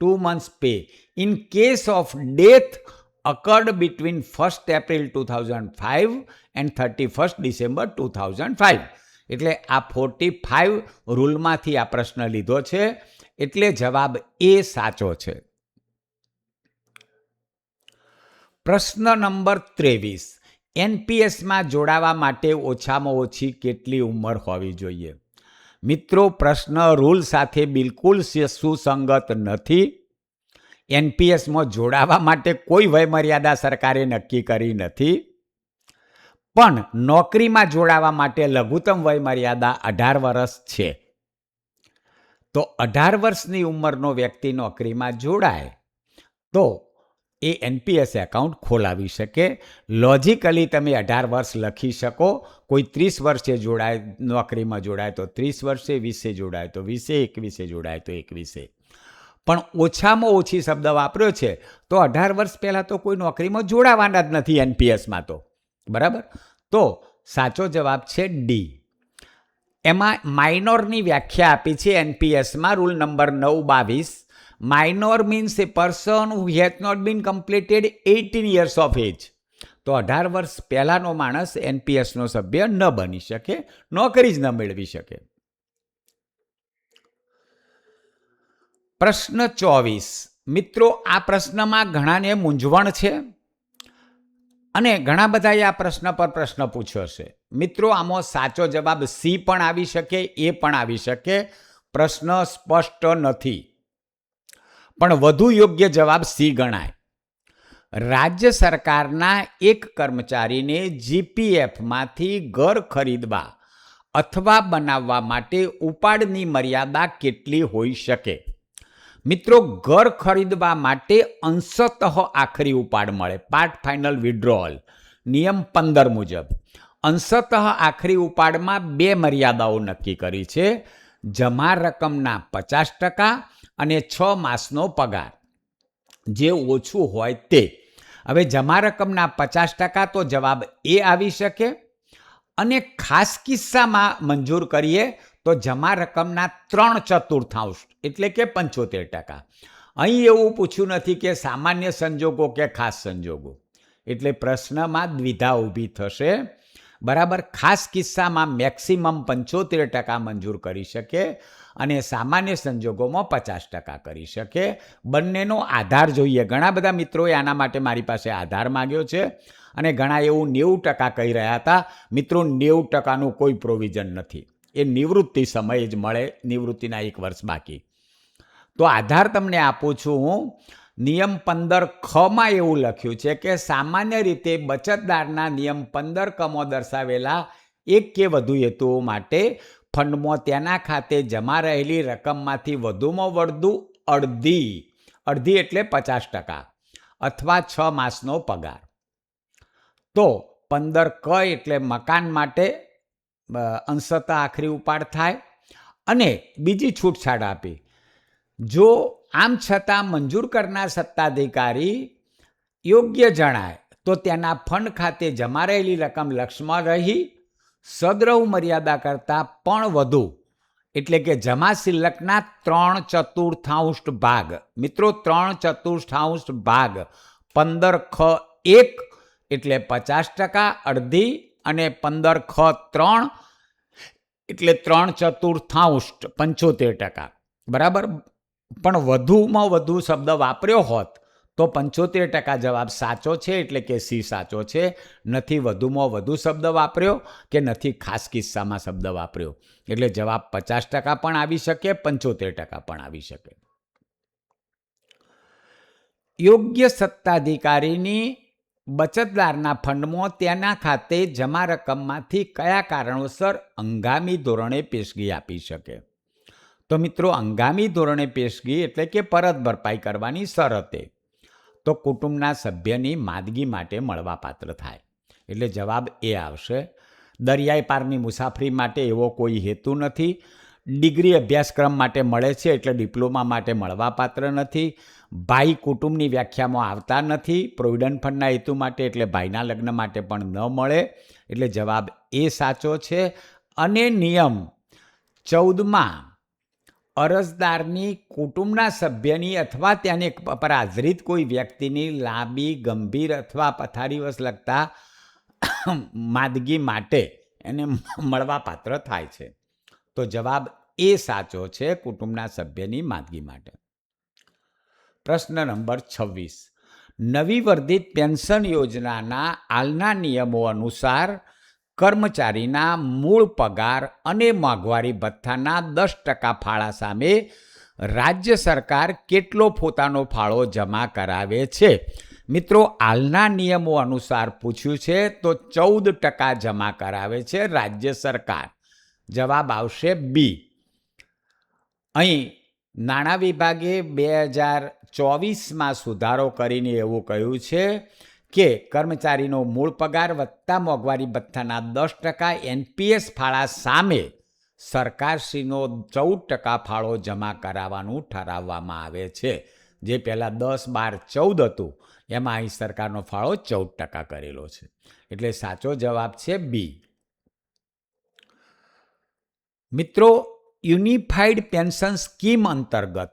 2 months pay in case of death occurred between 1st April 2005 and 31st December 2005. એટલે આ 45 રૂલમાંથી આ પ્રશ્ન લીધો છે. એટલે જવાબ એ સાચો છે. પ્રશ્ન નંબર 23. NPSમાં જોડાવા માટે ઓછામાં ઓછી કેટલી ઉંમર હોવી જોઈએ? મિત્રો, પ્રશ્ન રૂલ સાથે બિલકુલ સુસંગત નથી. NPSમાં જોડાવા માટે કોઈ વયમર્યાદા સરકારે નક્કી કરી નથી. પણ નોકરીમાં જોડાવા માટે લઘુત્તમ વયમર્યાદા 18 વર્ષ છે. તો 18 વર્ષની ઉંમરનો વ્યક્તિ નોકરીમાં જોડાય તો એ એનપીએસ એકાઉન્ટ ખોલાવી શકે. લોજિકલી તમે 18 વર્ષ લખી શકો. કોઈ 30 વર્ષે જોડાય, નોકરીમાં જોડાય તો 30 વર્ષે, 20 જોડાય તો 20, 21 જોડાય તો 21. પણ ઓછામાં ઓછી શબ્દ વાપર્યો છે તો 18 વર્ષ પહેલાં તો કોઈ નોકરીમાં જોડાવાના જ નથી એનપીએસમાં તો. બરાબર? તો સાચો જવાબ છે ડી. એમાં માઇનોરની વ્યાખ્યા આપી છે એનપીએસમાં, rule number 9/22. Minor means a person who has not been completed 18 years of age. તો 18 વર્ષ પહેલાંનો માણસ એનપીએસનો સભ્ય ન બની શકે, નોકરી જ ન મેળવી શકે. પ્રશ્ન 24. મિત્રો, આ પ્રશ્નમાં ઘણાને મૂંઝવણ છે અને ઘણા બધાએ આ પ્રશ્ન પર પ્રશ્ન પૂછ્યો છે. મિત્રો, આમાં સાચો જવાબ સી પણ આવી શકે, એ પણ આવી શકે. પ્રશ્ન સ્પષ્ટ નથી, પણ વધુ યોગ્ય જવાબ સી ગણાય. રાજ્ય સરકારના એક કર્મચારીને જીપીએફમાંથી ઘર ખરીદવા અથવા બનાવવા માટે ઉપાડની મર્યાદા કેટલી હોઈ શકે? મિત્રો, ઘર ખરીદવા માટે અંશતઃ આખરી ઉપાડ મળે, પાર્ટ ફાઇનલ વિડ્રોઅલ, નિયમ 15 મુજબ. અંશતઃ આખરી ઉપાડમાં 2 મર્યાદાઓ નક્કી કરી છે: જમા રકમના 50% અને 6 માસનો પગાર, જે ઓછું હોય તે. હવે જમા રકમના 50% તો જવાબ એ આવી શકે, અને ખાસ કિસ્સામાં મંજૂર કરીએ તો જમા રકમના 3/4 એટલે કે 75%. અહીં એવું પૂછ્યું નથી કે સામાન્ય સંજોગો કે ખાસ સંજોગો, એટલે પ્રશ્નમાં દ્વિધા ઊભી થશે. બરાબર? ખાસ કિસ્સામાં મેક્સિમમ 75% મંજૂર કરી શકે અને સામાન્ય સંજોગોમાં 50% કરી શકે. બંનેનો આધાર જોઈએ. ઘણા બધા મિત્રોએ આના માટે મારી પાસે આધાર માગ્યો છે અને ઘણા એવું 90% કહી રહ્યા હતા. મિત્રો, 90%નું કોઈ પ્રોવિઝન નથી. એ નિવૃત્તિ સમયે જ મળે, નિવૃત્તિના 1 વર્ષ બાકી. તો આધાર તમને આપું છું હું. નિયમ 15 એવું લખ્યું છે કે સામાન્ય રીતે બચતદારના નિયમ 15 દર્શાવેલા એક કે વધુ હેતુઓ માટે ફંડમાં તેના ખાતે જમા રહેલી રકમમાંથી વધુમાં વધુ અડધી એટલે 50% અથવા 6 માસનો પગાર. તો 15 એટલે મકાન માટે અંશતઃ આખરી ઉપાડ થાય. અને બીજી છૂટછાટ આપી, જો આમ છતાં મંજૂર કરનાર સત્તાધિકારી યોગ્ય જણાય તો તેના ફંડ ખાતે જમા રહેલી રકમ લક્ષમાં રહી સદ્રવ મર્યાદા કરતાં પણ વધુ, એટલે કે જમા શિલ્લકના 3/4 ભાગ. મિત્રો, 3/4 ભાગ 15(1) એટલે 50%, અડધી, અને 15(3) એટલે 3/4 75%. બરાબર? પણ વધુમાં વધુ શબ્દ વાપર્યો હોત તો 75% જવાબ સાચો છે, એટલે કે સી સાચો છે. નથી વધુમાં વધુ શબ્દ વાપર્યો કે નથી ખાસ કિસ્સામાં શબ્દ વાપર્યો, એટલે જવાબ 50% પણ આવી શકે, 75% પણ આવી શકે. યોગ્ય સત્તાધિકારીની બચતદારના ફંડમાં તેના ખાતે જમા રકમમાંથી કયા કારણોસર હંગામી ધોરણે પેશગી આપી શકે? તો મિત્રો, હંગામી ધોરણે પેશગી એટલે કે પરત ભરપાઈ કરવાની શરતે તો કુટુંબના સભ્યની માંદગી માટે મળવાપાત્ર થાય, એટલે જવાબ એ આવશે. દરિયાઈ પારની મુસાફરી માટે એવો કોઈ હેતુ નથી. ડિગ્રી અભ્યાસક્રમ માટે મળે છે, એટલે ડિપ્લોમા માટે મળવાપાત્ર નથી. ભાઈ કુટુંબની વ્યાખ્યામાં આવતા નથી. પ્રોવિડન્ટ ફંડના હેતુ માટે, એટલે ભાઈના લગ્ન માટે પણ ન મળે, એટલે જવાબ એ સાચો છે. અને નિયમ 14 અરજદારની કુટુંબના સભ્યની અથવા તેને પર આધારિત કોઈ વ્યક્તિની લાંબી, ગંભીર અથવા પથારીવશ લગતા માંદગી માટે એને મળવાપાત્ર થાય છે. તો જવાબ એ સાચો છે, કુટુંબના સભ્યની માંદગી માટે. પ્રશ્ન નંબર 26. નવી વર્ધિત પેન્શન યોજનાના હાલના નિયમો અનુસાર કર્મચારીના મૂળ પગાર અને મોંઘવારી ભથ્થાના 10% ફાળા સામે રાજ્ય સરકાર કેટલો પોતાનો ફાળો જમા કરાવે છે? મિત્રો, હાલના નિયમો અનુસાર પૂછ્યું છે તો 14% જમા કરાવે છે રાજ્ય સરકાર. જવાબ આવશે બી. અહીં નાણાં વિભાગે 2024માં સુધારો કરીને એવું કહ્યું છે કે કર્મચારીનો મૂળ પગાર વત્તા મોંઘવારી ભથ્થાના 10% એનપીએસ ફાળા સામે સરકારશ્રીનો 14% ફાળો જમા કરાવવાનું ઠરાવવામાં આવે છે. જે પહેલાં 10, 12, 14 હતું એમાં અહીં સરકારનો ફાળો 14% કરેલો છે. એટલે સાચો જવાબ છે બી. મિત્રો, યુનિફાઈડ પેન્શન સ્કીમ અંતર્ગત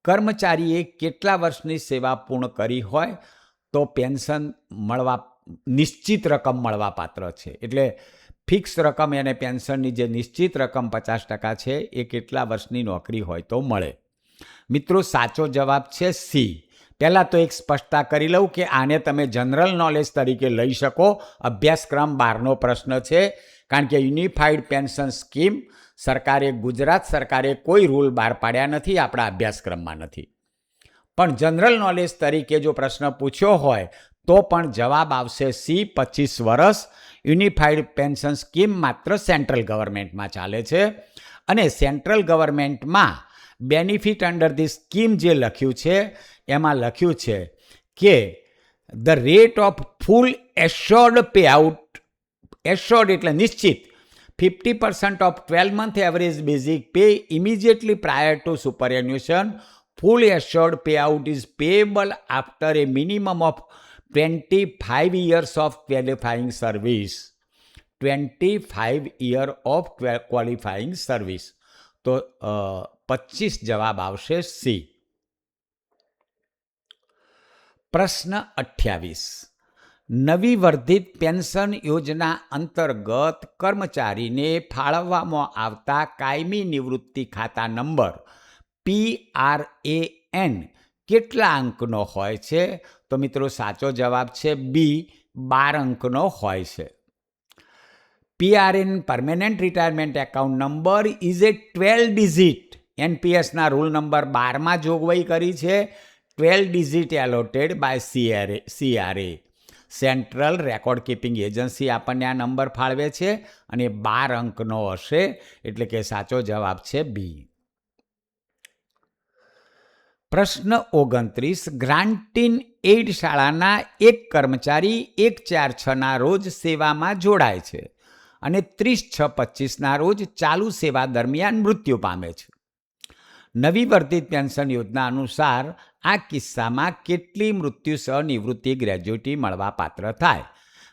કર્મચારીએ કેટલા વર્ષની સેવા પૂર્ણ કરી હોય તો પેન્શન મળવા નિશ્ચિત રકમ મળવા પાત્ર છે. એટલે ફિક્સ રકમ એને પેન્શનની જે નિશ્ચિત રકમ 50% છે એ કેટલા વર્ષની નોકરી હોય તો મળે. મિત્રો, સાચો જવાબ છે સી. પહેલાં તો એક સ્પષ્ટતા કરી લઉં કે આને તમે જનરલ નોલેજ તરીકે લઈ શકો. અભ્યાસક્રમ 12નો પ્રશ્ન છે, કારણ કે યુનિફાઈડ પેન્શન સ્કીમ ગુજરાત સરકારે કોઈ રૂલ બહાર પાડ્યા નથી, આપણા અભ્યાસક્રમમાં નથી. પણ જનરલ નોલેજ તરીકે જો પ્રશ્ન પૂછ્યો હોય તો પણ જવાબ આવશે સી, 25 વર્ષ. યુનિફાઈડ પેન્શન સ્કીમ માત્ર સેન્ટ્રલ ગવર્મેન્ટમાં ચાલે છે અને સેન્ટ્રલ ગવર્મેન્ટમાં બેનિફિટ અંડર ધી સ્કીમ જે લખ્યું છે એમાં લખ્યું છે કે the rate of full assured pay out, assured એટલે નિશ્ચિત, 50% of 12-month average basic pay immediately prior to superannuation. Full assured payout is payable after a minimum of 25 years of qualifying service. 25 years of qualifying service. તો 25 જવાબ આવશે C. પ્રશ્ન 28. નવી વર્ધિત pension યોજના અંતર્ગત કર્મચારીને ફાળવવામાં આવતા કાયમી નિવૃત્તિ ખાતા નંબર PRAN કેટલા અંકનો હોય છે? તો મિત્રો, સાચો જવાબ છે બી, 12 અંકનો હોય છે. PRAN permanent retirement account number is a 12 digit. એનપીએસના રૂલ નંબર 12માં જોગવાઈ કરી છે 12 digit allotted by CRA. Central record keeping agency આપણને આ નંબર ફાળવે છે અને 12 અંકનો હશે. એટલે કે સાચો જવાબ છે બી. પ્રશ્ન 29. ગ્રાન્ટીન એઇડ શાળાના એક કર્મચારી 1/4/6ના રોજ સેવામાં જોડાય છે અને 30/6/25ના રોજ ચાલુ સેવા દરમિયાન મૃત્યુ પામે છે. નવી વર્ધિત પેન્શન યોજના અનુસાર આ કિસ્સામાં કેટલી મૃત્યુ સહનિવૃત્તિ ગ્રેજ્યુટી મળવા પાત્ર થાય?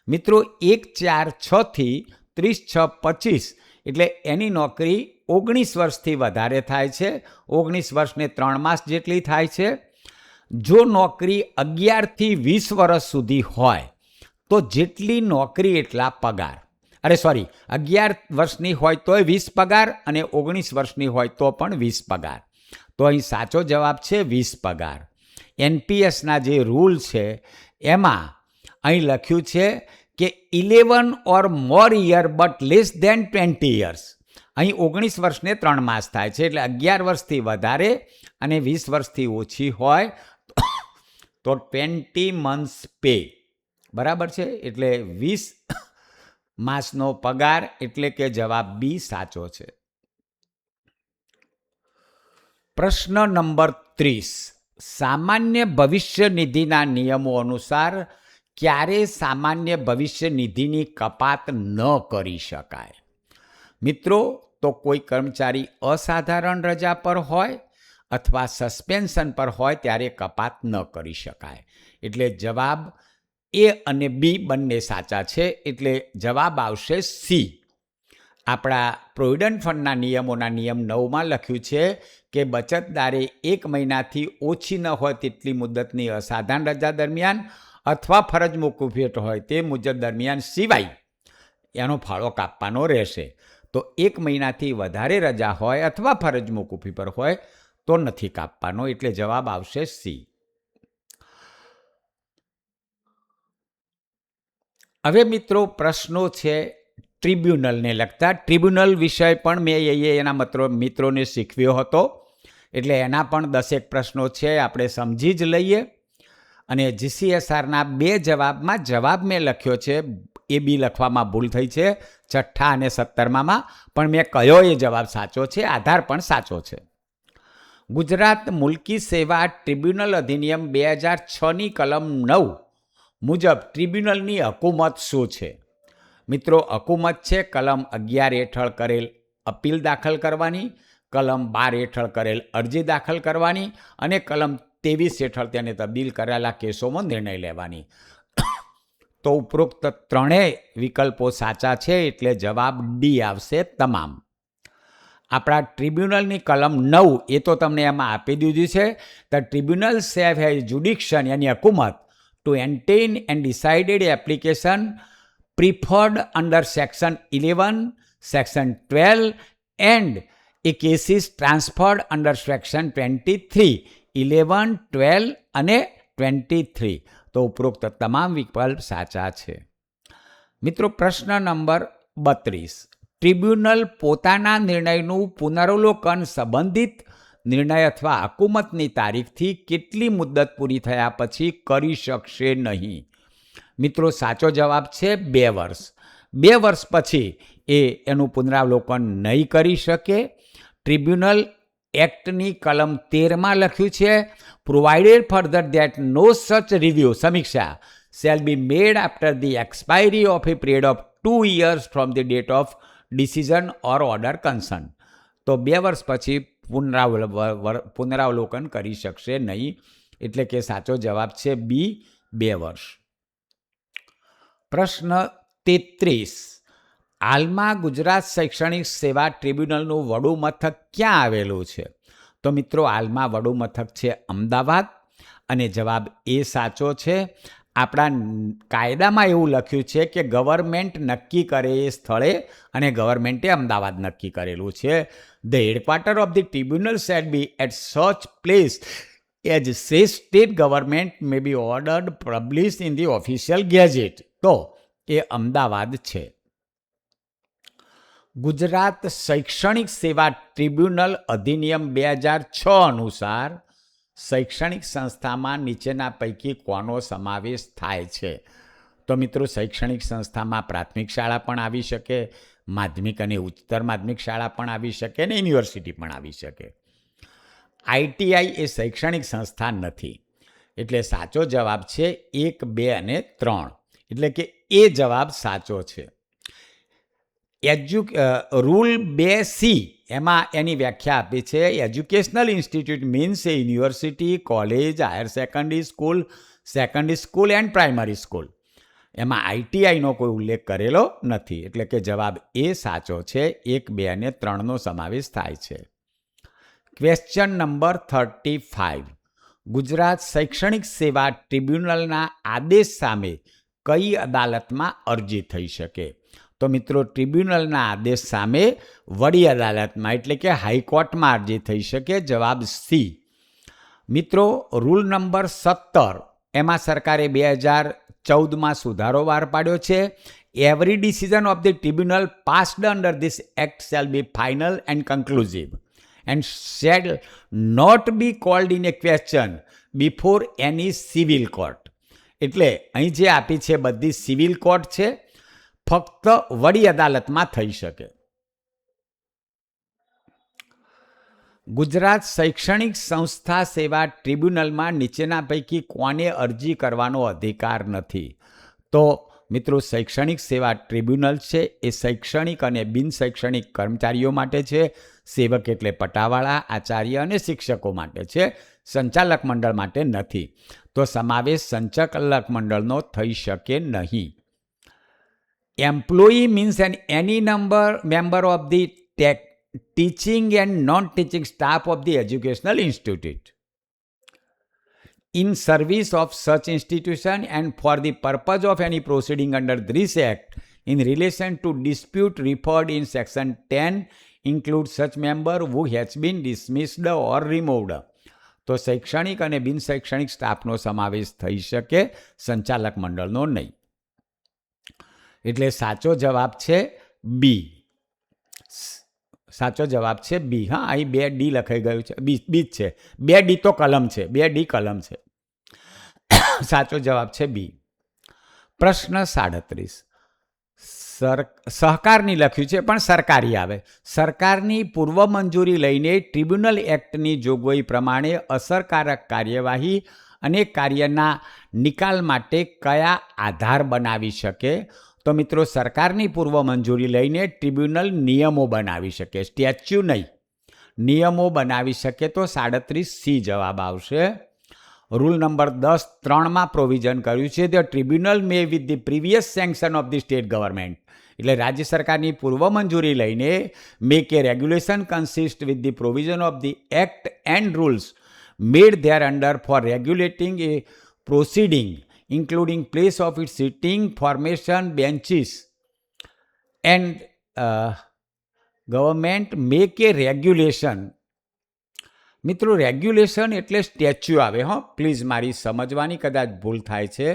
મિત્રો, 1/4/6 થી 30/6/25 એટલે એની નોકરી 19 વર્ષથી વધારે થાય છે. 19 વર્ષને 3 માસ જેટલી થાય છે. જો નોકરી 11 થી 20 વર્ષ સુધી હોય તો જેટલી નોકરી એટલા પગાર. 11 વર્ષની હોય તોય 20 પગાર અને 19 વર્ષની હોય તો પણ 20 પગાર. તો અહીં સાચો જવાબ છે 20 પગાર. એનપીએસના જે રૂલ છે એમાં અહીં લખ્યું છે કે 11 or more year but less than 20 years. અહીં 19 વર્ષને 3 માસ થાય છે, એટલે 11 વર્ષથી વધારે અને 20 વર્ષથી ઓછી હોય તો 20 months પે. બરાબર છે? એટલે 20 માસનો પગાર, એટલે કે જવાબ બી સાચો છે. પ્રશ્ન નંબર 30. સામાન્ય ભવિષ્ય નિધિના નિયમો અનુસાર ક્યારે સામાન્ય ભવિષ્ય નિધિની કપાત ન કરી શકાય? મિત્રો, તો કોઈ કર્મચારી અસાધારણ રજા પર હોય અથવા સસ્પેન્શન પર હોય ત્યારે કપાત ન કરી શકાય. એટલે જવાબ એ અને બી બંને સાચા છે. એટલે જવાબ આવશે સી. આપણા પ્રોવિડન્ટ ફંડના નિયમોના નિયમ 9માં લખ્યું છે કે બચતદારે 1 મહિનાથી ઓછી ન હોય તેટલી મુદતની અસાધારણ રજા દરમિયાન અથવા ફરજ મોકૂફિયત હોય તે મુદત દરમિયાન સિવાય એનો ફાળો કાપવાનો રહેશે. તો 1 મહિનાથી વધારે રજા હોય અથવા ફરજ મોકૂફી પર હોય તો નથી કાપવાનો. એટલે જવાબ આવશે સી. હવે મિત્રો, પ્રશ્નો છે ટ્રિબ્યુનલને લગતા. ટ્રિબ્યુનલ વિષય પણ મેં એના મિત્રોને શીખવ્યો હતો, એટલે એના પણ 10 પ્રશ્નો છે, આપણે સમજી જ લઈએ. અને GCSRના 2 જવાબમાં જવાબ મેં લખ્યો છે, એ બી લખવામાં ભૂલ થઈ છે 6 અને 17માં, પણ મેં કયો એ જવાબ સાચો છે, આધાર પણ સાચો છે. ગુજરાત મુલકી સેવા ટ્રિબ્યુનલ અધિનિયમ 2006ની કલમ 9 મુજબ ટ્રિબ્યુનલની હકુમત શું છે? મિત્રો, હકુમત છે કલમ 11 હેઠળ કરેલ અપીલ દાખલ કરવાની, કલમ 12 હેઠળ કરેલ અરજી દાખલ કરવાની અને કલમ 23 હેઠળ તેને તબદીલ કરેલા કેસોમાં નિર્ણય લેવાની. તો ઉપરોક્ત ત્રણેય વિકલ્પો સાચા છે, એટલે જવાબ ડી આવશે તમામ. આપણા ટ્રિબ્યુનલની કલમ 9 એ તો તમને એમાં આપી દીધું છે. The tribunal shall has jurisdiction એની હકુમત to entertain and decided application preferred under section 11, section 12 and a case is transferred under section 23, 11, 12 અને 23. તો ઉપરોક્ત તમામ વિકલ્પ સાચા છે. મિત્રો, પ્રશ્ન નંબર 32. ટ્રિબ્યુનલ પોતાના નિર્ણયનું પુનરાવલોકન સંબંધિત નિર્ણય અથવા હકુમતની તારીખથી કેટલી મુદ્દત પૂરી થયા પછી કરી શકશે નહીં? મિત્રો, સાચો જવાબ છે 2 વર્ષ. 2 વર્ષ પછી એનું પુનરાવલોકન નહીં કરી શકે. ટ્રિબ્યુનલ એક્ટની કલમ 13માં લખ્યું છે, પ્રોવાઇડેડ ફર્ધર ધેટ નો સચ રિવ્યુ સમીક્ષા shell be made after the expiry of A period of 2 years from the date of decision or order concern. તો 2 વર્ષ પછી પુનરાવલોકન કરી શકશે નહીં, એટલે કે સાચો જવાબ છે બી, 2 વર્ષ. પ્રશ્ન 33. હાલમાં ગુજરાત શૈક્ષણિક સેવા ટ્રિબ્યુનલનું વડું મથક ક્યાં આવેલું છે? તો મિત્રો, હાલમાં વડું મથક છે અમદાવાદ અને જવાબ એ સાચો છે. આપણા કાયદામાં એવું લખ્યું છે કે ગવર્મેન્ટ નક્કી કરે એ સ્થળે, અને ગવર્મેન્ટે અમદાવાદ નક્કી કરેલું છે. The headquarter of the tribunal shall be at such place as state government may be ordered publish in the official gazette. તો એ અમદાવાદ છે. ગુજરાત શૈક્ષણિક સેવા ટ્રિબ્યુનલ અધિનિયમ 2006 અનુસાર શૈક્ષણિક સંસ્થામાં નીચેના પૈકી કોનો સમાવેશ થાય છે? તો મિત્રો, શૈક્ષણિક સંસ્થામાં પ્રાથમિક શાળા પણ આવી શકે, માધ્યમિક અને ઉચ્ચતર માધ્યમિક શાળા પણ આવી શકે અને યુનિવર્સિટી પણ આવી શકે. આઈટીઆઈ એ શૈક્ષણિક સંસ્થા નથી, એટલે સાચો જવાબ છે 1, 2 અને 3. એટલે કે એ જવાબ સાચો છે. રૂલ 2C એમાં એની વ્યાખ્યા આપી છે, educational institute means A university, college, higher secondary school and primary school. એમાં આઈટીઆઈનો કોઈ ઉલ્લેખ કરેલો નથી, એટલે કે જવાબ એ સાચો છે. 1, 2 અને 3નો સમાવેશ થાય છે. Question number 35. ગુજરાત શૈક્ષણિક સેવા ટ્રિબ્યુનલના આદેશ સામે કઈ અદાલતમાં અરજી થઈ શકે? તો મિત્રો, ટ્રિબ્યુનલના આદેશ સામે વડી અદાલતમાં, એટલે કે હાઈકોર્ટમાં અરજી થઈ શકે. જવાબ સી. મિત્રો, રૂલ નંબર 17 એમાં સરકારે 2014માં સુધારો બહાર પાડ્યો છે. Every decision of the tribunal passed under this act shall be final and conclusive and shall not be called in a question before any civil court. એટલે અહીં જે આપી છે બધી સિવિલ કોર્ટ છે, ફક્ત વડી અદાલતમાં થઈ શકે. ગુજરાત શૈક્ષણિક સંસ્થા સેવા ટ્રિબ્યુનલમાં નીચેના પૈકી કોને અરજી કરવાનો અધિકાર નથી? તો મિત્રો, શૈક્ષણિક સેવા ટ્રિબ્યુનલ છે એ શૈક્ષણિક અને બિન શૈક્ષણિક કર્મચારીઓ માટે છે. સેવક એટલે પટાવાળા, આચાર્ય અને શિક્ષકો માટે છે. સંચાલક મંડળ માટે નથી. તો સમાવેશ સંચાલક મંડળનો થઈ શકે નહીં. Employee means any member of the teaching and non-teaching staff of the educational institute in service of such institution and for the purpose of any proceeding under this act in relation to dispute referred in section 10 include such member who has been dismissed or removed. તો શૈક્ષણિક અને બિન શૈક્ષણિક સ્ટાફનો સમાવેશ થઈ શકે, સંચાલક મંડળનો નહીં. એટલે સાચો જવાબ છે બી. સાચો જવાબ છે બી. હા, અહીં 2D લખાઈ ગયું છે, બી જ છે. 2D તો કલમ છે, 2D કલમ છે. સાચો જવાબ છે બી. પ્રશ્ન 37. સહકારની લખ્યું છે પણ સરકારી આવે. સરકારની પૂર્વ મંજૂરી લઈને ટ્રિબ્યુનલ એક્ટની જોગવાઈ પ્રમાણે અસરકારક કાર્યવાહી અને કાર્યના નિકાલ માટે કયા આધાર બનાવી શકે? તો મિત્રો, સરકારની પૂર્વ મંજૂરી લઈને ટ્રિબ્યુનલ નિયમો બનાવી શકે, સ્ટેચ્યુ નહીં, નિયમો બનાવી શકે. તો 37C જવાબ આવશે. રૂલ નંબર 10(3) પ્રોવિઝન કર્યું છે the tribunal may with the previous sanction of the state government, એટલે રાજ્ય સરકારની પૂર્વ મંજૂરી લઈને make a regulation consist with the provision of the act and rules made thereunder for regulating a proceeding including place of its sitting, formation, benches, and government make a regulation. મિત્રો, regulation એટલે statue આવે. Please મારી સમજવાની કદાચ ભૂલ થાય છે.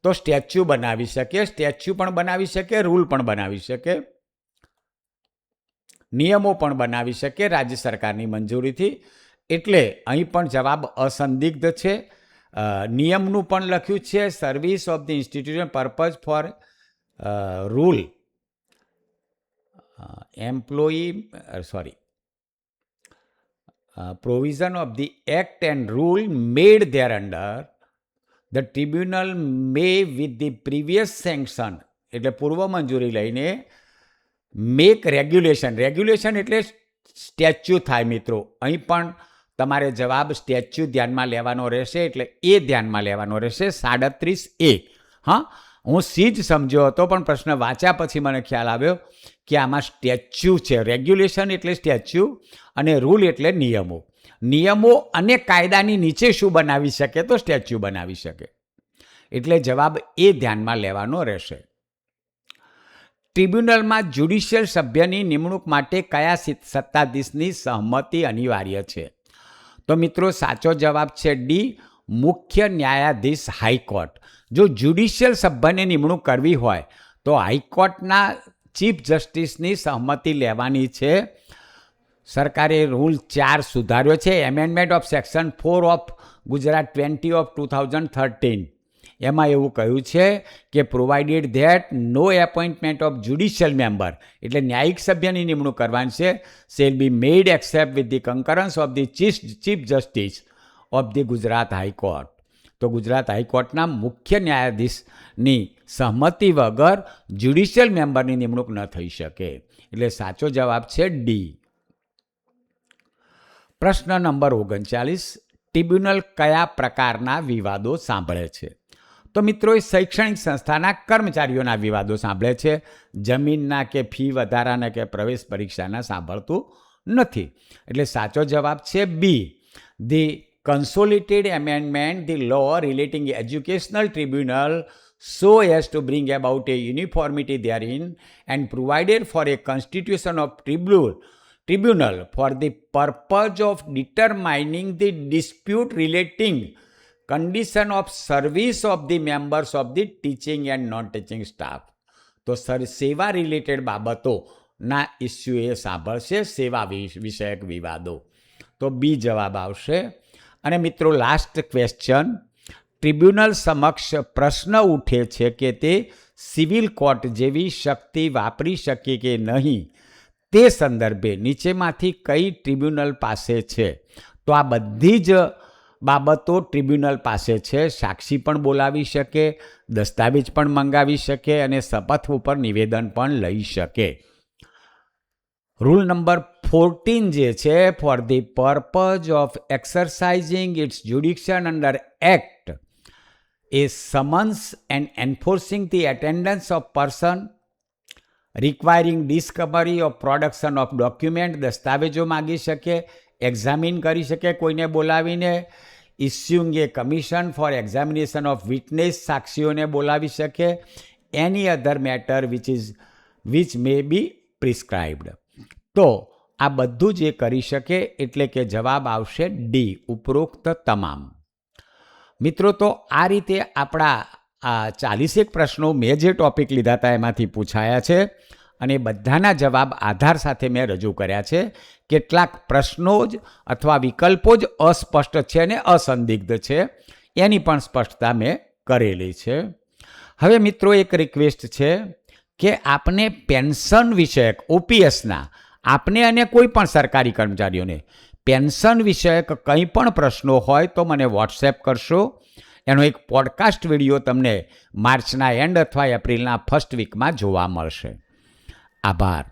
તો સ્ટેચ્યુ બનાવી શકે, સ્ટેચ્યુ પણ બનાવી શકે, રૂલ પણ બનાવી શકે, નિયમો પણ બનાવી શકે રાજ્ય સરકારની મંજૂરીથી. એટલે અહીં પણ જવાબ અસંદિગ્ધ છે. નિયમનું પણ લખ્યું છે service of the institution purpose for rule provision of the act and rule made thereunder the tribunal may with the previous sanction, એટલે પૂર્વ મંજૂરી લઈને મેક રેગ્યુલેશન. રેગ્યુલેશન એટલે સ્ટેચ્યુ થાય. મિત્રો, અહીં પણ તમારે જવાબ સ્ટેચ્યુ ધ્યાનમાં લેવાનો રહેશે, એટલે એ ધ્યાનમાં લેવાનો રહેશે. 37A. હું સી જ સમજ્યો હતો, પણ પ્રશ્ન વાંચ્યા પછી મને ખ્યાલ આવ્યો કે આમાં સ્ટેચ્યુ છે. રેગ્યુલેશન એટલે સ્ટેચ્યુ અને રૂલ એટલે નિયમો. નિયમો અને કાયદાની નીચે શું બનાવી શકે? તો સ્ટેચ્યુ બનાવી શકે. એટલે જવાબ એ ધ્યાનમાં લેવાનો રહેશે. ટ્રિબ્યુનલમાં જ્યુડિશિયલ સભ્યની નિમણૂક માટે કયા સત્તાધીશની સહમતિ અનિવાર્ય છે? તો મિત્રો, સાચો જવાબ છે ડી, મુખ્ય ન્યાયાધીશ હાઈકોર્ટ. જો જ્યુડિશિયલ સભ્યની નિમણૂક કરવી હોય તો હાઈકોર્ટના ચીફ જસ્ટિસની સહમતિ લેવાની છે. સરકારે રૂલ 4 સુધાર્યો છે, amendment of section 4 of Gujarat 20 of 2013. એમાં એવું કહ્યું છે કે provided that no appointment of judicial member, એટલે ન્યાયિક સભ્યની નિમણૂક કરવાની છે, shall be made except with the concurrence of the chief justice of the Gujarat high court. તો ગુજરાત હાઈકોર્ટના મુખ્ય ન્યાયાધીશની સહમતિ વગર જ્યુડિશિયલ મેમ્બરની નિમણૂક ન થઈ શકે. એટલે સાચો જવાબ છે ડી. પ્રશ્ન નંબર 39. ટ્રિબ્યુનલ કયા પ્રકારના વિવાદો સાંભળે છે? તો મિત્રો, એ શૈક્ષણિક સંસ્થાના કર્મચારીઓના વિવાદો સાંભળે છે. જમીનના કે ફી વધારાના કે પ્રવેશ પરીક્ષાના સાંભળતું નથી. એટલે સાચો જવાબ છે B. The consolidated amendment the law relating educational tribunal so as to bring about a uniformity therein and provided for a constitution of tribunal for the purpose of determining the dispute relating condition of service of the members of the teaching and non-teaching staff. તો સેવા related બાબતોના issue એ સાંભળશે, સેવા વિષયક વિવાદો. તો બી જવાબ આવશે. અને મિત્રો, લાસ્ટ ક્વેશ્ચન. ટ્રિબ્યુનલ સમક્ષ પ્રશ્ન ઉઠે છે કે તે સિવિલ કોર્ટ જેવી શક્તિ વાપરી શકે કે નહીં, તે સંદર્ભે નીચેમાંથી કઈ ટ્રિબ્યુનલ પાસે છે? તો આ બધી જ બાબતો ટ્રિબ્યુનલ પાસે છે. સાક્ષી પણ બોલાવી શકે, દસ્તાવેજ પણ મંગાવી શકે અને શપથ ઉપર નિવેદન પણ લઈ શકે. રૂલ નંબર 14 જે છે, for the purpose of exercising its jurisdiction under act a summons and enforcing the attendance of person requiring discovery of production of document, દસ્તાવેજો માગી શકે, એક્ઝામિન કરી શકે કોઈને બોલાવીને, issuing a commission for examination of witness, સાક્ષીઓને બોલાવી શકે, any other matter which may be prescribed. તો આ બધું જ એ કરી શકે. એટલે કે જવાબ આવશે ડી, ઉપરોક્ત તમામ. મિત્રો, તો આ રીતે આપણા આ 40 પ્રશ્નો મેં જે ટોપિક લીધા હતા એમાંથી પૂછાયા છે અને બધાના જવાબ આધાર સાથે મેં રજૂ કર્યા છે. કેટલાક પ્રશ્નો જ અથવા વિકલ્પો જ અસ્પષ્ટ છે અને અસંદિગ્ધ છે, એની પણ સ્પષ્ટતા મેં કરેલી છે. હવે મિત્રો, એક રિક્વેસ્ટ છે કે આપને પેન્શન વિષયક ઓપીએસના આપને અને કોઈ પણ સરકારી કર્મચારીઓને પેન્શન વિષયક કંઈ પણ પ્રશ્નો હોય તો મને વોટ્સએપ કરશો. એનો એક પોડકાસ્ટ વિડીયો તમને માર્ચના એન્ડ અથવા એપ્રિલના ફર્સ્ટ વીકમાં જોવા મળશે. આભાર.